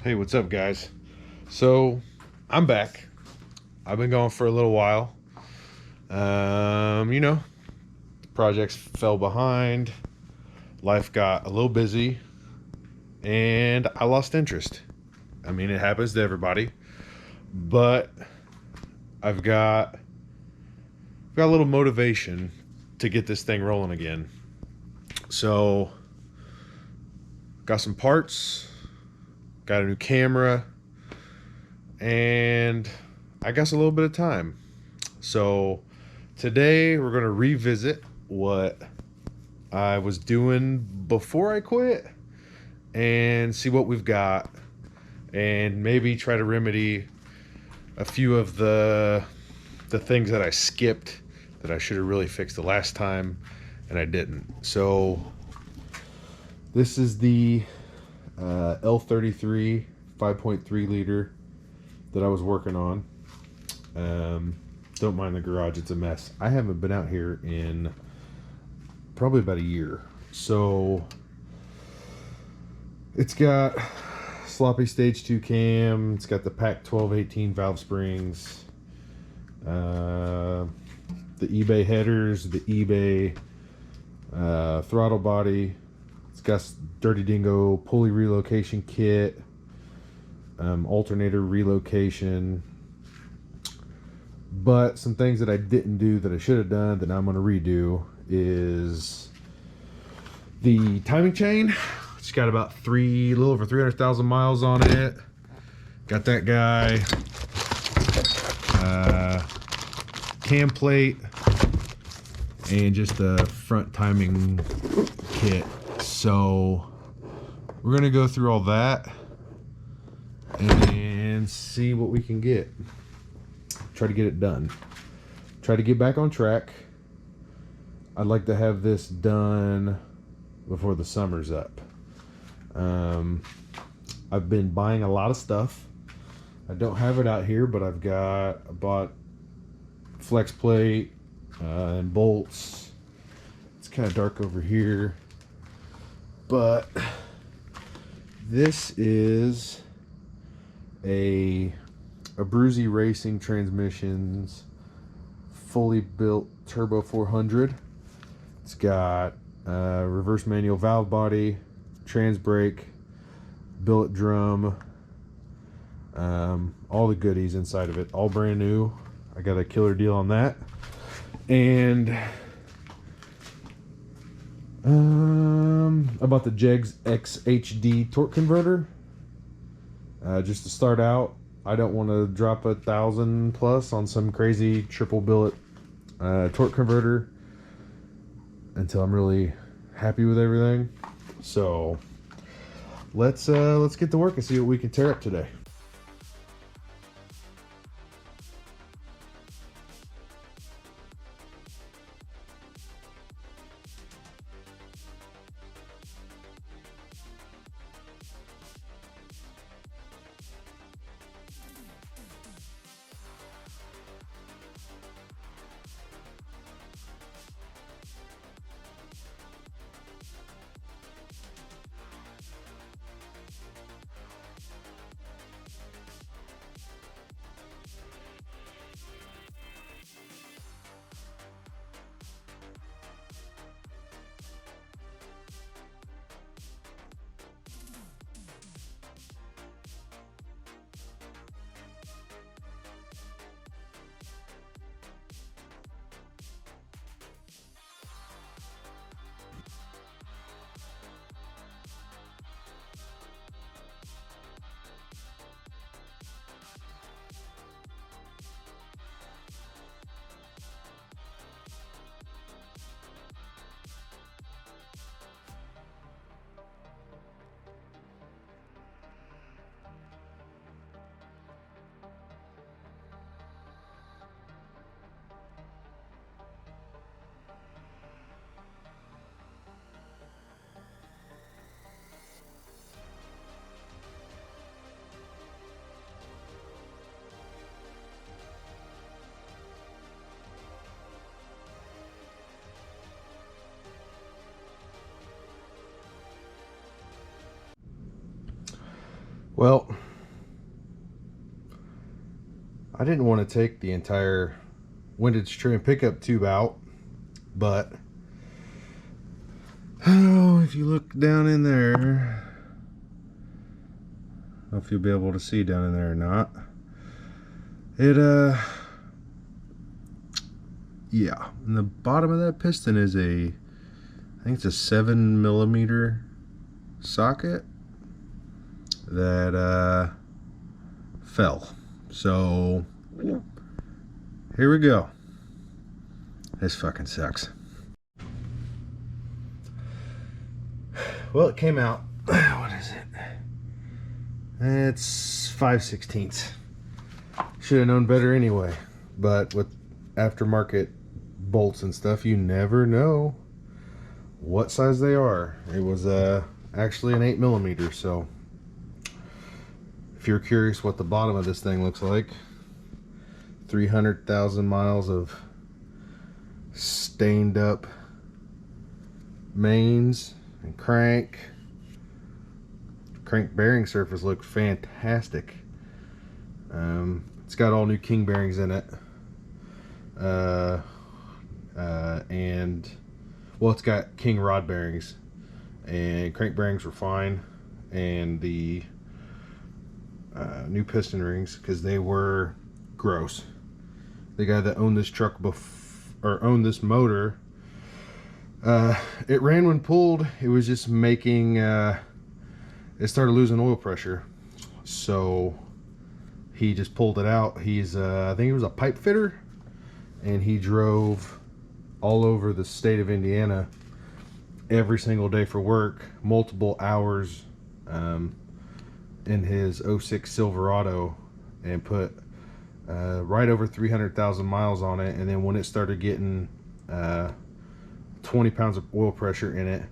Hey, what's up, guys? So, I'm back. I've been gone for a little while. Projects fell behind, life got a little busy, and I lost interest. I mean, it happens to everybody, but I've got a little motivation to get this thing rolling again. So, got some parts, got a new camera, and I guess a little bit of time. So today we're going to revisit what I was doing before I quit and see what we've got, and maybe try to remedy a few of the things that I skipped that I should have really fixed the last time and I didn't. So this is the L33 5.3 liter that I was working on. Don't mind the garage, it's a mess. I haven't been out here in probably about a year. So it's got sloppy stage 2 cam, it's got the PAC 1218 valve springs, the eBay headers, the eBay throttle body. It's got Dirty Dingo pulley relocation kit, alternator relocation. But some things that I didn't do that I should have done that I'm going to redo is the timing chain. It's got about a little over 300,000 miles on it. Got that guy. Cam plate and just the front timing kit. So we're going to go through all that and see what we can get. Try to get it done. Try to get back on track. I'd like to have this done before the summer's up. I've been buying a lot of stuff. I don't have it out here, but I bought flex plate and bolts. It's kind of dark over here, but this is a Abruzzi Racing Transmissions fully built Turbo 400. It's got reverse manual valve body, trans brake, billet drum, all the goodies inside of it, all brand new. I got a killer deal on that. And I bought the Jegs XHD torque converter just to start out. I don't want to drop 1,000 plus on some crazy triple billet torque converter until I'm really happy with everything. So let's get to work and see what we can tear up today. Well, I didn't want to take the entire windage trim pickup tube out, but oh, if you look down in there, I don't know if you'll be able to see down in there or not. It yeah, and the bottom of that piston is I think it's a 7mm socket that fell. So here we go. This fucking sucks. Well, it came out. What is it? It's 5/16. Should have known better anyway. But with aftermarket bolts and stuff, you never know what size they are. It was actually an 8mm. So if you're curious what the bottom of this thing looks like, 300,000 miles of stained up mains and crank bearing surface looked fantastic. It's got all new king bearings in it, and well, it's got king rod bearings, and crank bearings were fine, and the new piston rings, because they were gross. The guy that owned this truck or owned this motor, it ran when pulled. It was just making it started losing oil pressure, so he just pulled it out. He's I think he was a pipe fitter, and he drove all over the state of Indiana every single day for work, multiple hours, in his '06 Silverado, and put right over 300,000 miles on it. And then when it started getting 20 pounds of oil pressure in it,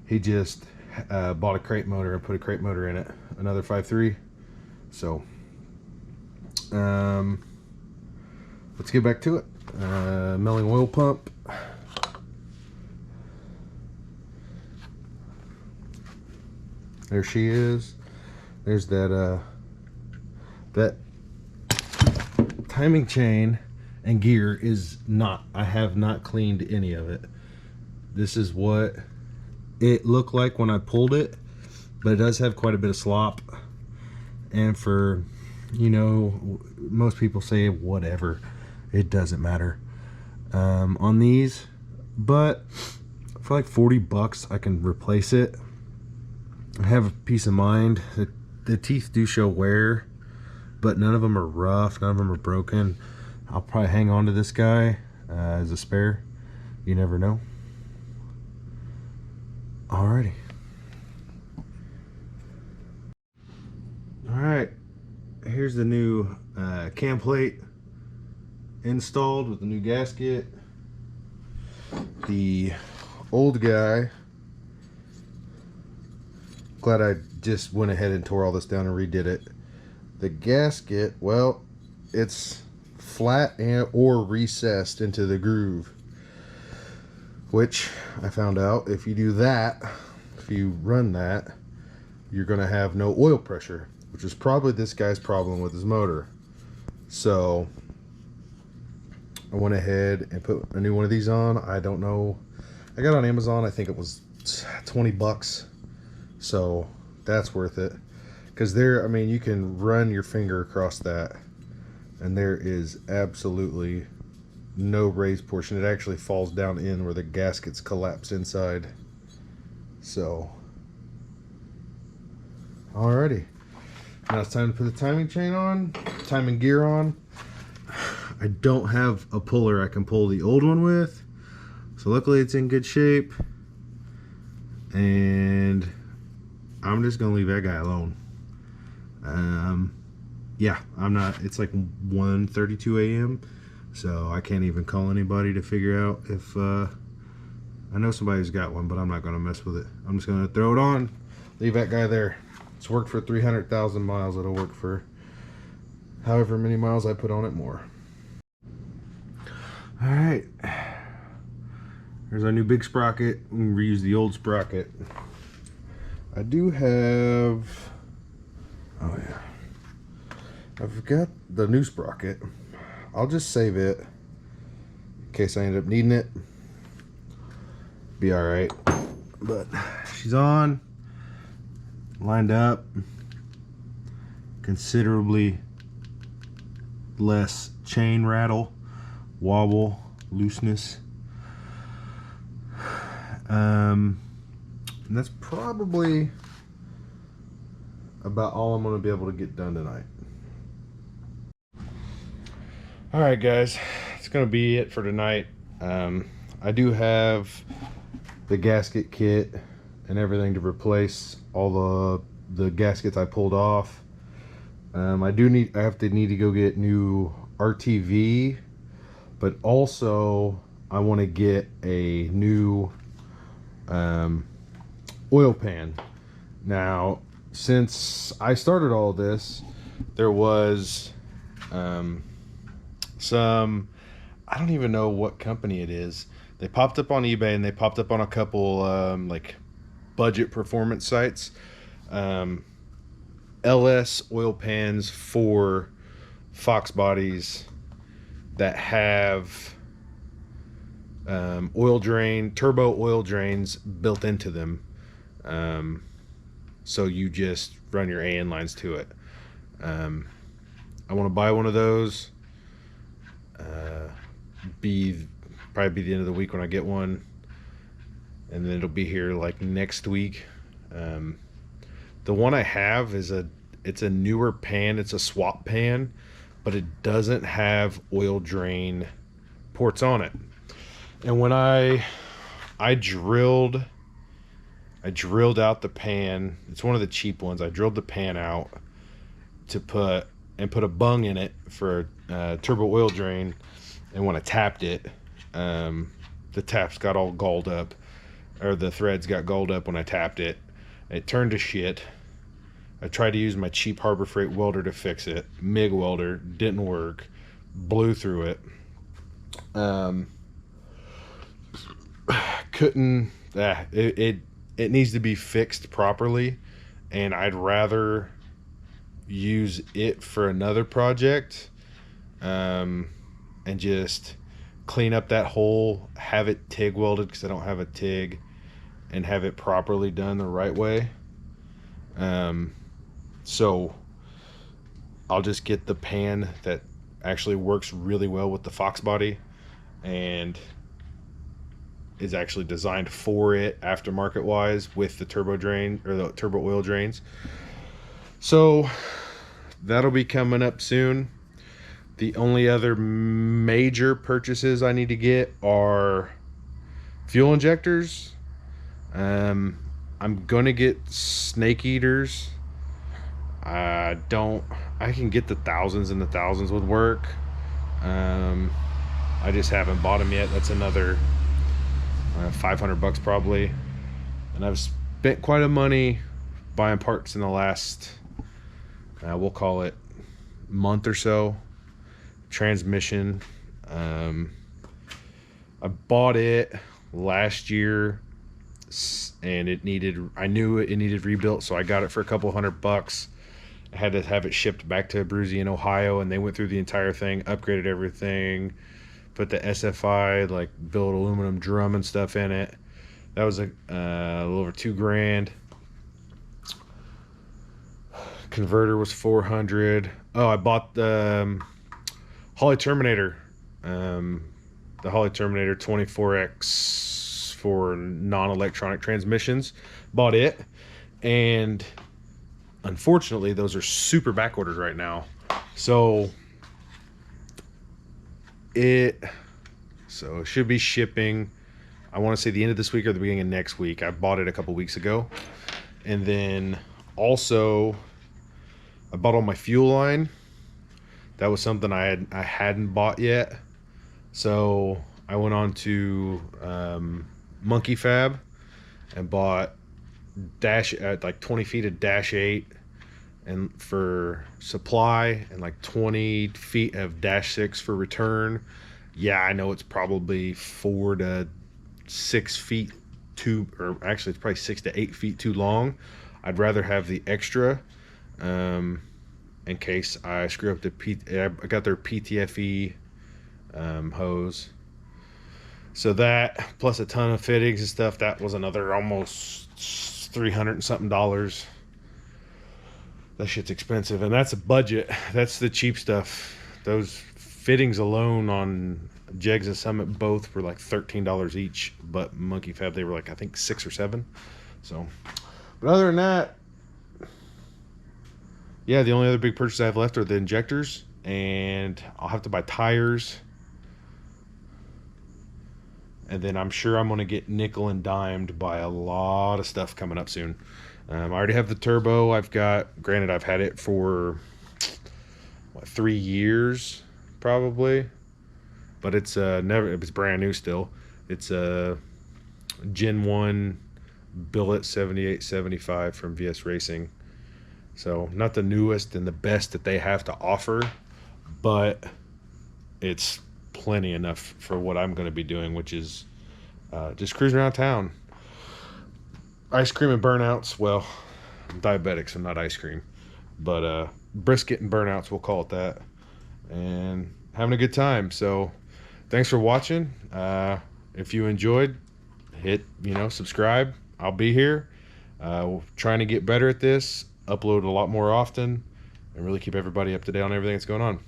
he just bought a crate motor and put a crate motor in it, another 5.3. So let's get back to it. Milling oil pump. There she is. There's that that timing chain and gear is not, I have not cleaned any of it. This is what it looked like when I pulled it, but it does have quite a bit of slop. And for, you know, most people say whatever, it doesn't matter on these, but for like 40 bucks I can replace it. I have a peace of mind. The teeth do show wear, but none of them are rough, none of them are broken. I'll probably hang on to this guy as a spare. You never know. Alrighty. Alright, here's the new cam plate installed with the new gasket. The old guy, glad I just went ahead and tore all this down and redid it. The gasket, well, it's flat and or recessed into the groove, which I found out if you do that, if you run that, you're going to have no oil pressure, which is probably this guy's problem with his motor. So I went ahead and put a new one of these on. I don't know, I got it on Amazon. I think it was 20 bucks. So that's worth it, because there, I mean, you can run your finger across that and there is absolutely no raised portion. It actually falls down in where the gaskets collapse inside. So alrighty, now it's time to put the timing chain on, timing gear on. I don't have a puller I can pull the old one with, so luckily it's in good shape, and I'm just gonna leave that guy alone. Yeah, I'm not, it's like 1:32 a.m. so I can't even call anybody to figure out if I know somebody's got one, but I'm not gonna mess with it. I'm just gonna throw it on, leave that guy there. It's worked for 300,000 miles. It'll work for however many miles I put on it more. All right, there's our new big sprocket. We can reuse the old sprocket. I do have, oh, I've got the new sprocket. I'll just save it in case I end up needing it. Be all right. But she's on, lined up, considerably less chain rattle, wobble, looseness. And that's probably about all I'm going to be able to get done tonight. All right, guys, it's going to be it for tonight. I do have the gasket kit and everything to replace all the gaskets I pulled off. I have to go get new RTV, but also I want to get a new oil pan. Now, since I started all this, there was some, I don't even know what company it is. They popped up on eBay and they popped up on a couple like budget performance sites. LS oil pans for Fox bodies that have turbo oil drains built into them. So you just run your AN lines to it. I want to buy one of those. Probably be the end of the week when I get one, and then it'll be here like next week. The one I have it's a newer pan. It's a swap pan, but it doesn't have oil drain ports on it. And when I drilled out the pan, it's one of the cheap ones. I drilled the pan out to put a bung in it for a turbo oil drain, and when I tapped it, the taps got all galled up, or the threads got galled up when I tapped it. It turned to shit. I tried to use my cheap Harbor Freight welder to fix it. MIG welder, didn't work. Blew through it. It needs to be fixed properly, and I'd rather use it for another project, and just clean up that hole, have it TIG welded because I don't have a TIG, and have it properly done the right way. So I'll just get the pan that actually works really well with the Fox body and is actually designed for it aftermarket wise with the turbo drain or the turbo oil drains. So that'll be coming up soon. The only other major purchases I need to get are fuel injectors. I'm gonna get snake eaters. I can get the thousands, and the thousands would work. I just haven't bought them yet. That's another $500 probably. And I've spent quite a money buying parts in the last, we'll call it month or so. Transmission. I bought it last year, and I knew it needed rebuilt, so I got it for a couple $100. I had to have it shipped back to Bruzy in Ohio, and they went through the entire thing, upgraded everything, put the SFI like billet aluminum drum and stuff in it. That was a little over $2,000. Converter was $400. Oh, I bought the Holley Terminator, the Holley Terminator 24X for non-electronic transmissions. Bought it, and unfortunately those are super back orders right now. So it should be shipping, I want to say the end of this week or the beginning of next week. I bought it a couple weeks ago. And then also I bought all my fuel line. That was something I hadn't bought yet. So I went on to Monkey Fab and bought like 20 feet of dash 8 and for supply, and like 20 feet of dash 6 for return. Yeah, I know it's probably 4 to 6 feet too, or actually it's probably 6 to 8 feet too long. I'd rather have the extra. in case I screw up I got their PTFE hose. So that plus a ton of fittings and stuff, that was another almost 300 and something dollars. That shit's expensive, and that's a budget. That's the cheap stuff. Those fittings alone on Jegs and Summit both were like $13 each, but Monkey Fab they were like I think 6 or 7. So, but other than that, yeah, the only other big purchase I have left are the injectors, and I'll have to buy tires. And then I'm sure I'm going to get nickel and dimed by a lot of stuff coming up soon. I already have the turbo. Granted, I've had it for, 3 years, probably. But it's it's brand new still. It's a Gen 1 Billet 7875 from VS Racing. So, not the newest and the best that they have to offer, but it's plenty enough for what I'm going to be doing, which is just cruising around town. Ice cream and burnouts. Well, I'm diabetic, so not ice cream, but brisket and burnouts, we'll call it that, and having a good time. So thanks for watching. If you enjoyed, hit subscribe. I'll be here trying to get better at this, upload a lot more often, and really keep everybody up to date on everything that's going on.